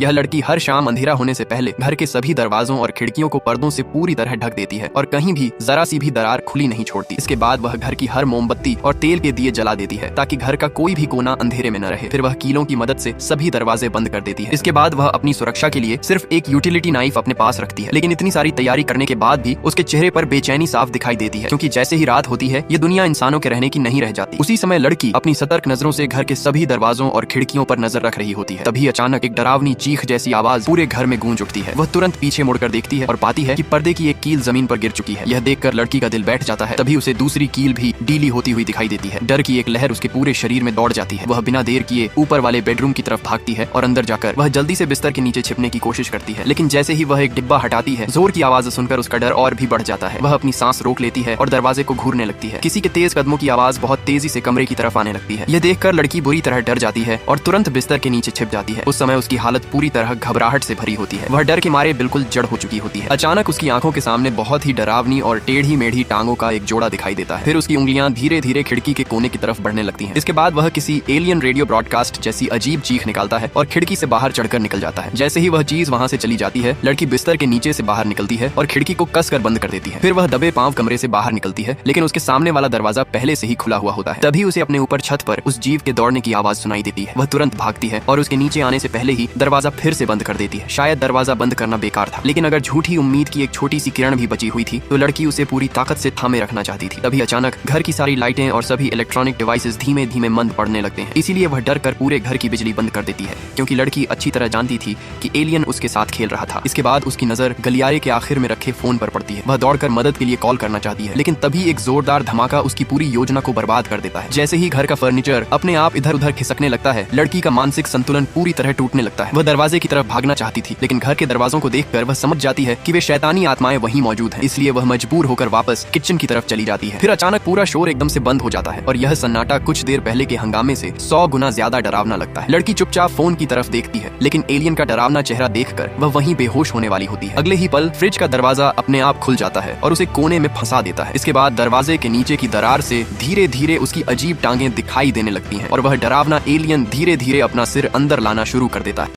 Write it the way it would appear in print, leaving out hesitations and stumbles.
यह लड़की हर शाम अंधेरा होने से पहले घर के सभी दरवाजों और खिड़कियों को पर्दों से पूरी तरह ढक देती है और कहीं भी जरा सी भी दरार खुली नहीं छोड़ती। इसके बाद वह घर की हर मोमबत्ती और तेल के दिए जला देती है ताकि घर का कोई भी कोना अंधेरे में न रहे। फिर वह कीलों की मदद से सभी दरवाजे बंद कर देती है। इसके बाद वह अपनी सुरक्षा के लिए सिर्फ एक यूटिलिटी नाइफ अपने पास रखती है। लेकिन इतनी सारी तैयारी करने के बाद भी उसके चेहरे पर बेचैनी साफ दिखाई देती है, क्योंकि जैसे ही रात होती है ये दुनिया इंसानों के रहने की नहीं रह जाती। उसी समय लड़की अपनी सतर्क नजरों से घर के सभी दरवाजों और खिड़कियों पर नजर रख रही होती है। तभी अचानक एक डरावनी चीख जैसी आवाज पूरे घर में गूंज उठती है। वह तुरंत पीछे मुड़कर देखती है और पाती है कि पर्दे की एक कील जमीन पर गिर चुकी है। यह देखकर लड़की का दिल बैठ जाता है। तभी उसे दूसरी कील भी डीली होती हुई दिखाई देती है। डर की एक लहर उसके पूरे शरीर में दौड़ जाती है। वह बिना देर किए ऊपर वाले बेडरूम की तरफ भागती है और अंदर जाकर वह जल्दी से बिस्तर के नीचे छिपने की कोशिश करती है। लेकिन जैसे ही वह एक डिब्बा हटाती है, जोर की आवाज सुनकर उसका डर और भी बढ़ जाता है। वह अपनी सांस रोक लेती है और दरवाजे को घूरने लगती है। किसी के तेज कदमों की आवाज बहुत तेजी से कमरे की तरफ आने लगती है। यह देखकर लड़की बुरी तरह डर जाती है और तुरंत बिस्तर के नीचे छिप जाती है। उस समय उसकी हालत पूरी तरह घबराहट से भरी होती है। वह डर के मारे बिल्कुल जड़ हो चुकी होती है। अचानक उसकी आंखों के सामने बहुत ही डरावनी और टेढ़ी मेढ़ी टांगों का एक जोड़ा दिखाई देता है। फिर उसकी उंगलियां धीरे धीरे खिड़की के कोने की तरफ बढ़ने लगती हैं। इसके बाद वह किसी एलियन रेडियो ब्रॉडकास्ट जैसी अजीब चीख निकालता है और खिड़की से बाहर चढ़कर निकल जाता है। जैसे ही वह चीज वहां से चली जाती है, लड़की बिस्तर के नीचे से बाहर निकलती है और खिड़की को कसकर बंद कर देती है। फिर वह दबे पांव कमरे से बाहर निकलती है, लेकिन उसके सामने वाला दरवाजा पहले से ही खुला हुआ होता है। तभी उसे अपने ऊपर छत पर उस जीव के दौड़ने की आवाज सुनाई देती है। वह तुरंत भागती है और उसके नीचे आने से पहले ही दरवाजा फिर से बंद कर देती है। शायद दरवाजा बंद करना बेकार था, लेकिन अगर झूठी उम्मीद की एक छोटी सी किरण भी बची हुई थी तो लड़की उसे पूरी ताकत से थामे रखना चाहती थी। तभी अचानक घर की सारी लाइटें और सभी इलेक्ट्रॉनिक डिवाइसेस धीमे धीमे मंद पड़ने लगते हैं। इसीलिए वह डर कर पूरे घर की बिजली बंद कर देती है, क्योंकि लड़की अच्छी तरह जानती थी कि एलियन उसके साथ खेल रहा था। इसके बाद उसकी नजर गलियारे के आखिर में रखे फोन पर पड़ती है। वह दौड़कर मदद के लिए कॉल करना चाहती है, लेकिन तभी एक जोरदार धमाका उसकी पूरी योजना को बर्बाद कर देता है। जैसे ही घर का फर्नीचर अपने आप इधर उधर खिसकने लगता है, लड़की का मानसिक संतुलन पूरी तरह टूटने लगता है। वह दरवाजे की तरफ भागना चाहती थी, लेकिन घर के दरवाजों को देखकर वह समझ जाती है कि वे शैतानी आत्माएं वहीं मौजूद हैं। इसलिए वह मजबूर होकर वापस किचन की तरफ चली जाती है। फिर अचानक पूरा शोर एकदम से बंद हो जाता है और यह सन्नाटा कुछ देर पहले के हंगामे से 100 गुना ज्यादा डरावना लगता है। लड़की चुपचाप फोन की तरफ देखती है, लेकिन एलियन का डरावना चेहरा देखकर वह वहीं बेहोश होने वाली होती है। अगले ही पल फ्रिज का दरवाजा अपने आप खुल जाता है और उसे कोने में फंसा देता है। इसके बाद दरवाजे के नीचे की दरार से धीरे धीरे उसकी अजीब टांगें दिखाई देने लगती हैं और वह डरावना एलियन धीरे धीरे अपना सिर अंदर लाना शुरू कर देता है।